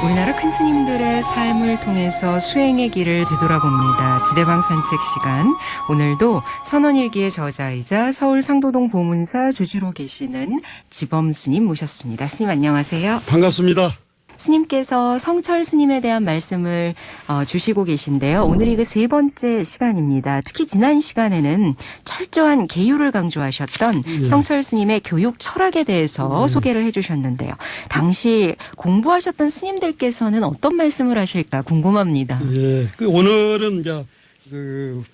우리나라 큰 스님들의 삶을 통해서 수행의 길을 되돌아봅니다. 지대방 산책 시간. 오늘도 선원일기의 저자이자 서울 상도동 보문사 주지로 계시는 지범 스님 모셨습니다. 스님 안녕하세요. 반갑습니다. 스님께서 성철 스님에 대한 말씀을 주시고 계신데요. 오늘이 그 세 번째 시간입니다. 특히 지난 시간에는 철저한 계율을 강조하셨던 성철 스님의 교육 철학에 대해서 소개를 해주셨는데요. 당시 공부하셨던 스님들께서는 어떤 말씀을 하실까 궁금합니다. 예, 오늘은 이제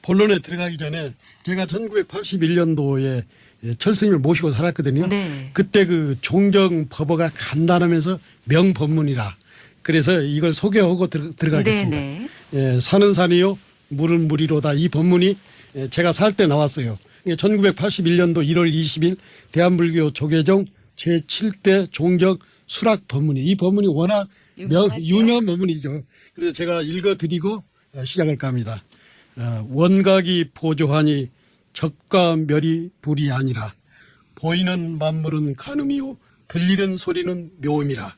본론에 들어가기 전에 제가 1981년도에 철스님을 모시고 살았거든요. 네. 그때 종정 법어가 간단하면서 명법문이라 그래서 이걸 소개하고 들어가겠습니다. 네. 예, 산은 산이요 물은 물이로다. 이 법문이 제가 살 때 나왔어요. 1981년도 1월 20일 대한불교 조계종 제7대 종정 수락 법문이 이 법문이 워낙 유명한 법문이죠. 그래서 제가 읽어드리고 시작을 갑니다. 원각이 보조하니 적과 멸이 불이 아니라 보이는 만물은 간음이요 들리는 소리는 묘음이라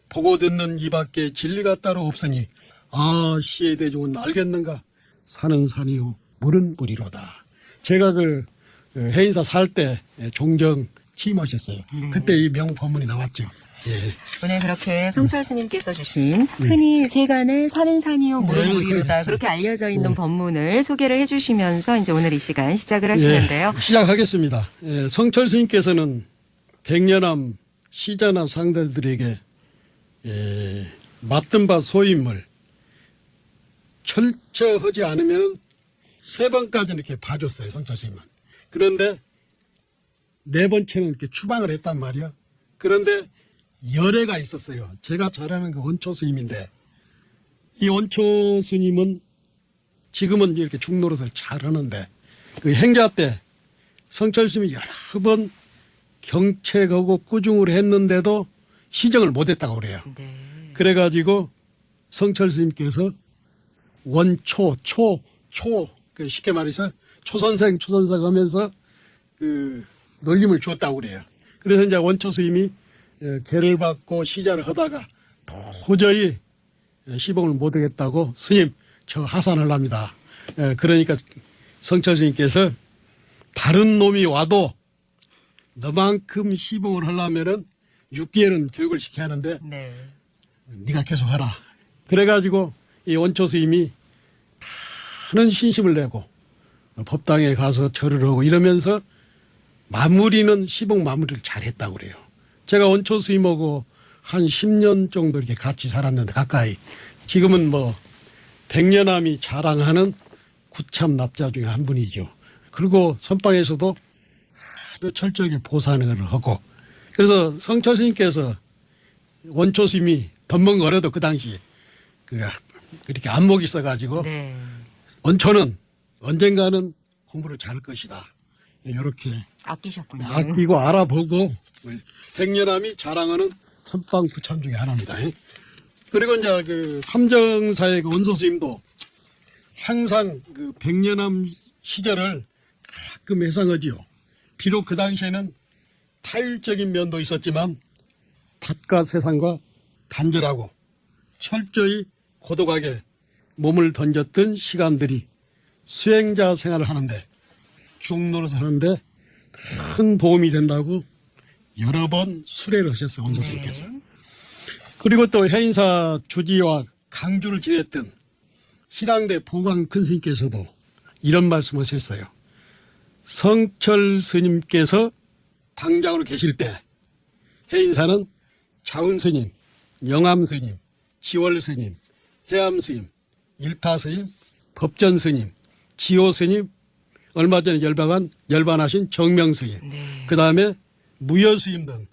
보고 듣는 이밖에 진리가 따로 없으니 아 시의 대중은 알겠는가 산은 산이요 물은 물이로다. 제가 해인사 살 때 종정 취임하셨어요. 그때 이 명법문이 나왔죠. 예. 오늘 그렇게 성철 스님께서 주신 흔히 세간에 산은 산이요 물은 물이로다 그렇게 알려져 있는 법문을 소개를 해주시면서 이제 오늘 이 시간 시작을 하시는데요. 예, 시작하겠습니다. 예, 성철 스님께서는 백년암 시자나 상대들에게 맡은 바 소임을 철저하지 않으면 3번까지 이렇게 봐줬어요. 성철 스님은. 그런데 4번째는 이렇게 추방을 했단 말이야. 그런데 열애가 있었어요. 제가 잘 아는 원초 스님인데 이 원초 스님은 지금은 이렇게 중노릇을 잘 하는데 행자 때 성철 스님이 여러 번 경책하고 꾸중을 했는데도 시정을 못했다고 그래요. 네. 그래가지고 성철 스님께서 원초 쉽게 말해서 초선생 하면서 놀림을 주었다고 그래요. 그래서 이제 원초 스님이 계를 받고 시자를 하다가 도저히 시봉을 못하겠다고 스님 저 하산을 합니다. 그러니까 성철 스님께서 다른 놈이 와도 너만큼 시봉을 하려면은 6개월은 교육을 시켜야 하는데 네. 네가 계속 하라. 그래가지고 이 원초 스님이 많은 신심을 내고 법당에 가서 절을 하고 이러면서 시봉 마무리를 잘했다고 그래요. 제가 원초 스님하고 한 10년 정도 이렇게 같이 살았는데 가까이 지금은 백년암이 자랑하는 구참 납자 중에 한 분이죠. 그리고 선방에서도 아주 철저하게 보살을 하고 그래서 성철 스님께서 원초 스님이 덤벙거려도 그 당시 그렇게 안목이 있어가지고 네. 원초는 언젠가는 공부를 잘할 것이다. 이렇게 아끼셨군요. 아끼고 알아보고 백년암이 자랑하는 선방 구참 중에 하나입니다. 그리고 이제 삼정사의 원소 스님도 항상 백년암 시절을 가끔 회상하지요. 비록 그 당시에는 타율적인 면도 있었지만 바깥 세상과 단절하고 철저히 고독하게 몸을 던졌던 시간들이 수행자 생활을 하는데 중노릇을 하는데 큰 도움이 된다고 여러 번 수례를 하셨어요. 원소 스님께서. 네. 그리고 또 해인사 주지와 강주를 지냈던 희랑대 보광 큰 스님께서도 이런 말씀을 하셨어요. 성철 스님께서 당장으로 계실 때 해인사는 자운 스님, 영암 스님, 지월 스님, 해암 스님, 일타 스님, 법전 스님, 지호 스님, 얼마 전에 열반하신 정명 스님, 그 다음에 무여 스님 등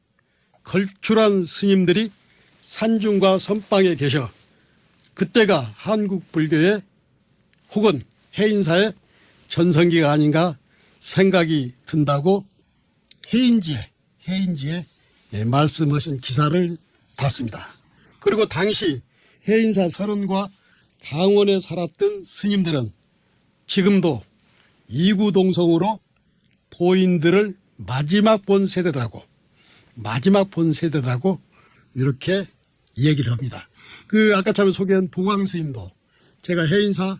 걸출한 스님들이 산중과 선방에 계셔 그때가 한국 불교의 혹은 해인사의 전성기가 아닌가 생각이 든다고 해인지에 말씀하신 기사를 봤습니다. 그리고 당시 해인사 설원과 강원에 살았던 스님들은 지금도 이구동성으로 도인들을 마지막 본 세대라고 이렇게 얘기를 합니다. 그 아까 처음에 소개한 보광 스님도 제가 해인사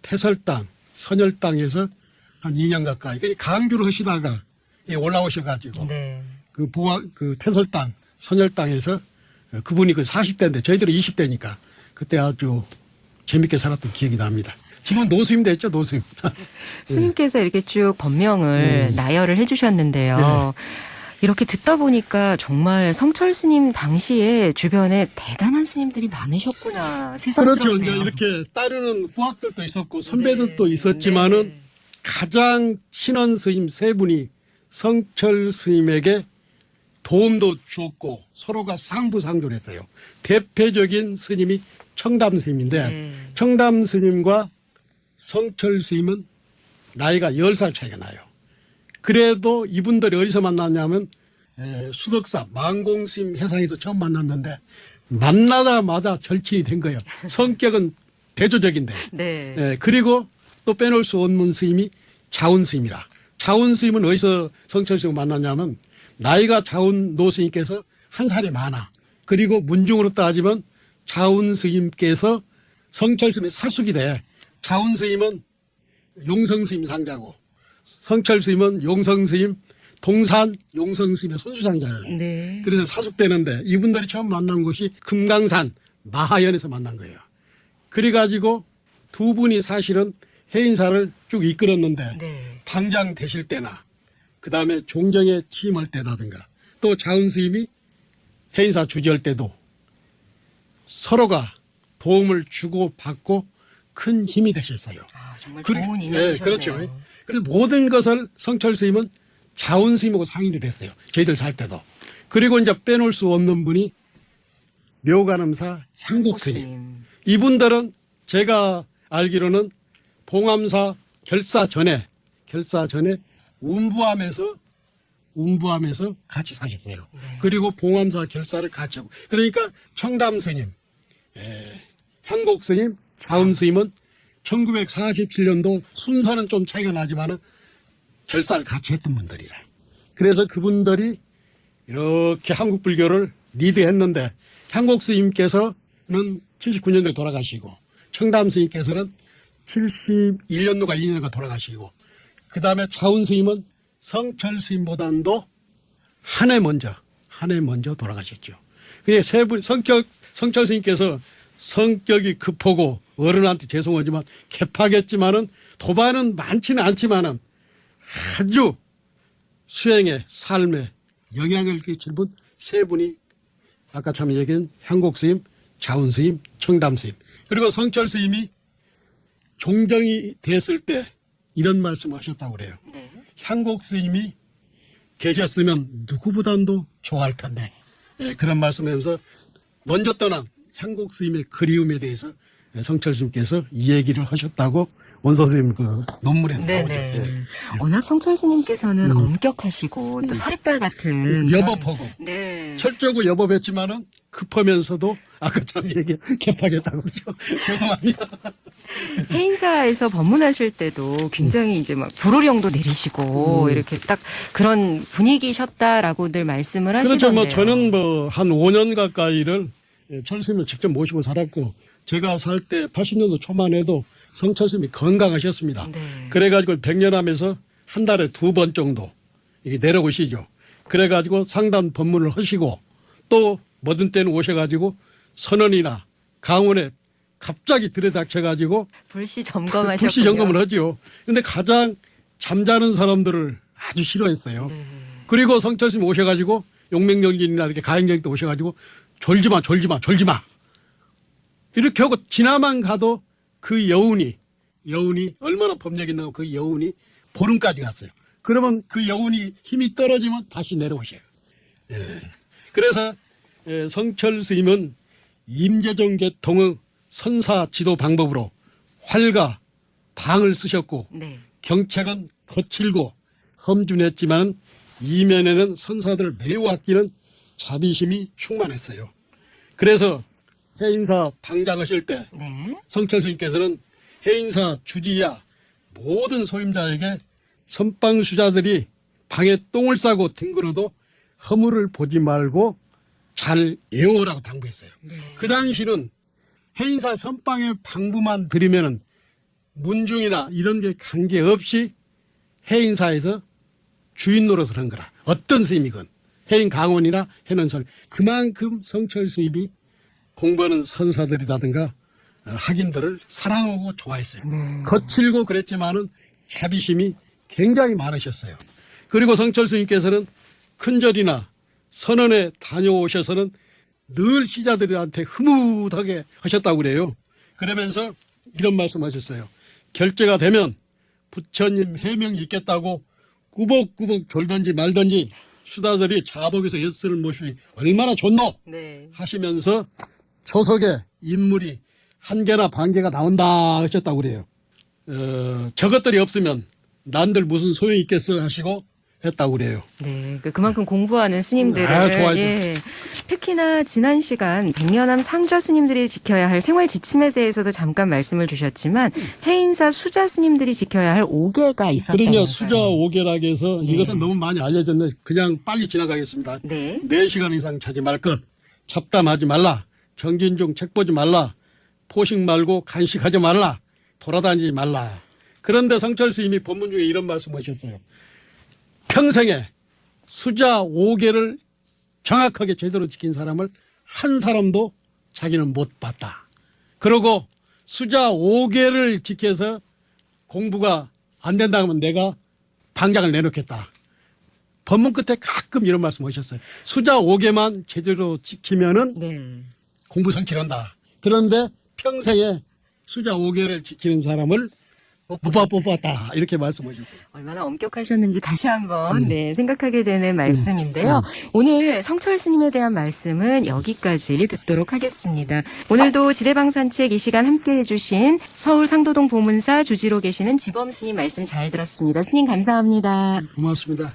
태설당, 선열당에서 한 2년 가까이 강주를 하시다가 올라오셔가지고 네. 그 태설당, 선열당에서 그분이 그 40대인데 저희들은 20대니까 그때 아주 재밌게 살았던 기억이 납니다. 지금은 노스님 됐죠, 노스님. 스님께서 이렇게 쭉 법명을 나열을 해주셨는데요. 이렇게 듣다 보니까 정말 성철 스님 당시에 주변에 대단한 스님들이 많으셨구나. 그렇죠. 새삼스럽네요. 이렇게 따르는 후학들도 있었고 선배들도 있었지만은 가장 신원 스님 세 분이 성철 스님에게 도움도 주었고 서로가 상부상조했어요. 대표적인 스님이 청담 스님인데 청담 스님과 성철 스님은 나이가 10살 차이가 나요. 그래도 이분들이 어디서 만났냐면 수덕사 망공 스님 회상에서 처음 만났는데 만나자마자 절친이 된 거예요. 성격은 대조적인데. 네. 그리고 또 빼놓을 수 없는 스님이 자운 스님이라. 자운 스님은 어디서 성철 스님을 만났냐면 나이가 자운 노 스님께서 한 살이 많아. 그리고 문중으로 따지면 자운 스님께서 성철 스님의 사숙이 돼. 자운 스님은 용성 스님 상자고 성철 스님은 용성 스님 동산 용성 스님의 손수상자예요. 네. 그래서 사숙되는데 이분들이 처음 만난 곳이 금강산 마하연에서 만난 거예요. 그래가지고 두 분이 사실은 해인사를 쭉 이끌었는데 네. 방장 되실 때나 그 다음에 종정에 취임할 때라든가 또 자운 스님이 해인사 주지할 때도 서로가 도움을 주고 받고 큰 힘이 되셨어요. 아, 정말 좋은 인연이셨네요. 그렇죠. 그래서 모든 것을 성철 스님은 자운 스님하고 상의를 했어요. 저희들 살 때도. 그리고 이제 빼놓을 수 없는 분이 묘간음사 향곡 스님. 이분들은 제가 알기로는 봉암사 결사 전에 운부암에서 같이 사셨어요. 그리고 봉암사 결사를 같이 하고. 그러니까 청담 스님, 향곡 스님, 자운 스님은 1947년도 순서는 좀 차이가 나지만은 결사를 같이 했던 분들이라. 그래서 그분들이 이렇게 한국 불교를 리드했는데 향곡 스님께서는 79년도에 돌아가시고 청담 스님께서는 71년도가 2년가 돌아가시고 그 다음에 자운 스님은 성철 스님보다도 한 해 먼저 돌아가셨죠. 그게 세 분, 성철 스님께서 성격이 급하고 어른한테 죄송하지만 개파겠지만은 도반은 많지는 않지만은 아주 수행에 삶에 영향을 끼칠 분 세 분이 아까 처음에 얘기한 향곡 스님, 자운 스님, 청담 스님 그리고 성철 스님이 종정이 됐을 때 이런 말씀을 하셨다고 그래요. 네. 향곡 스님이 계셨으면 누구보다도 좋아할 텐데 그런 말씀하면서 먼저 떠난 향곡 스님의 그리움에 대해서 성철 스님께서 이 얘기를 하셨다고 원서 스님 그 논문에 나오죠. 워낙 성철 스님께서는 엄격하시고 또 서리빨 같은 여법하고 네. 철저하고 여법했지만은 급하면서도 아까 참 얘기 개파겠다고 그러죠. 죄송합니다. 해인사에서 법문하실 때도 굉장히 이제 막 불호령도 내리시고 이렇게 딱 그런 분위기셨다라고 늘 말씀을 하시던데요. 그렇죠. 뭐 저는 뭐 한 5년 가까이를 철 스님을 직접 모시고 살았고 제가 살 때 80년도 초만 해도 성철 스님이 건강하셨습니다. 네. 그래가지고 백년하면서 한 달에 2번 정도 이게 내려오시죠. 그래가지고 상담 법문을 하시고 또 모든 때는 오셔가지고 선언이나 강원에 갑자기 들여닥쳐가지고 불시 점검하셨군요. 불시 점검을 하죠. 근데 가장 잠자는 사람들을 아주 싫어했어요. 네. 그리고 성철 스님 오셔가지고 용맹정진이나 이렇게 가행정 때 오셔가지고 졸지마. 이렇게 하고 지나만 가도 그 여운이 얼마나 법력이 있나고 그 여운이 보름까지 갔어요. 그러면 그 여운이 힘이 떨어지면 다시 내려오셔요. 그래서 성철 스님은 임재정 계통의 선사 지도 방법으로 활과 방을 쓰셨고 네. 경책은 거칠고 험준했지만 이면에는 선사들을 매우 아끼는 자비심이 충만했어요. 그래서 해인사 방장하실 때 네. 성철 스님께서는 해인사 주지야 모든 소임자에게 선방수자들이 방에 똥을 싸고 뒹굴어도 허물을 보지 말고 잘 외우라고 당부했어요. 그 당시는 해인사 선방의 방부만 들이면은 문중이나 이런 게 관계없이 해인사에서 주인 노릇을 한 거라. 어떤 스님이건 해인 강원이나 해는선 그만큼 성철 스님이 공부하는 선사들이라든가 학인들을 사랑하고 좋아했어요. 거칠고 그랬지만은 자비심이 굉장히 많으셨어요. 그리고 성철 스님께서는 큰절이나 선언에 다녀오셔서는 늘 시자들한테 흐뭇하게 하셨다고 그래요. 그러면서 이런 말씀하셨어요. 결제가 되면 부처님 해명이 있겠다고 꾸벅꾸벅 졸든지 말든지 수다들이 자복에서 예스를 모시니 얼마나 좋노 네. 하시면서 초석에 인물이 한 개나 반 개가 나온다 하셨다고 그래요. 저것들이 없으면 난들 무슨 소용이 있겠어 하시고 했다고 그래요. 네, 그만큼 공부하는 스님들을 좋아했어요. 특히나 지난 시간 백년암 상좌 스님들이 지켜야 할 생활 지침에 대해서도 잠깐 말씀을 주셨지만 해인사 수자 스님들이 지켜야 할 5개가 있었다면서요. 그러냐 수자 5개라고 해서 이것은 너무 많이 알려졌는데 그냥 빨리 지나가겠습니다. 네. 4시간 이상 자지 말 것, 잡담하지 말라, 정진 중 책 보지 말라, 포식 말고 간식하지 말라, 돌아다니지 말라. 그런데 성철 스님이 법문 중에 이런 말씀하셨어요. 평생에 수자 5개를 정확하게 제대로 지킨 사람을 한 사람도 자기는 못 봤다. 그리고 수자 5개를 지켜서 공부가 안 된다 하면 내가 방장을 내놓겠다. 법문 끝에 가끔 이런 말씀 하셨어요. 수자 5개만 제대로 지키면은 네. 공부 성취한다. 그런데 평생에 수자 5개를 지키는 사람을 못 뽑았다. 이렇게 말씀하셨어요. 얼마나 엄격하셨는지 다시 한번 생각하게 되는 말씀인데요. 오늘 성철 스님에 대한 말씀은 여기까지 듣도록 하겠습니다. 오늘도 지대방산책 이 시간 함께해 주신 서울 상도동 보문사 주지로 계시는 지범 스님 말씀 잘 들었습니다. 스님 감사합니다. 고맙습니다.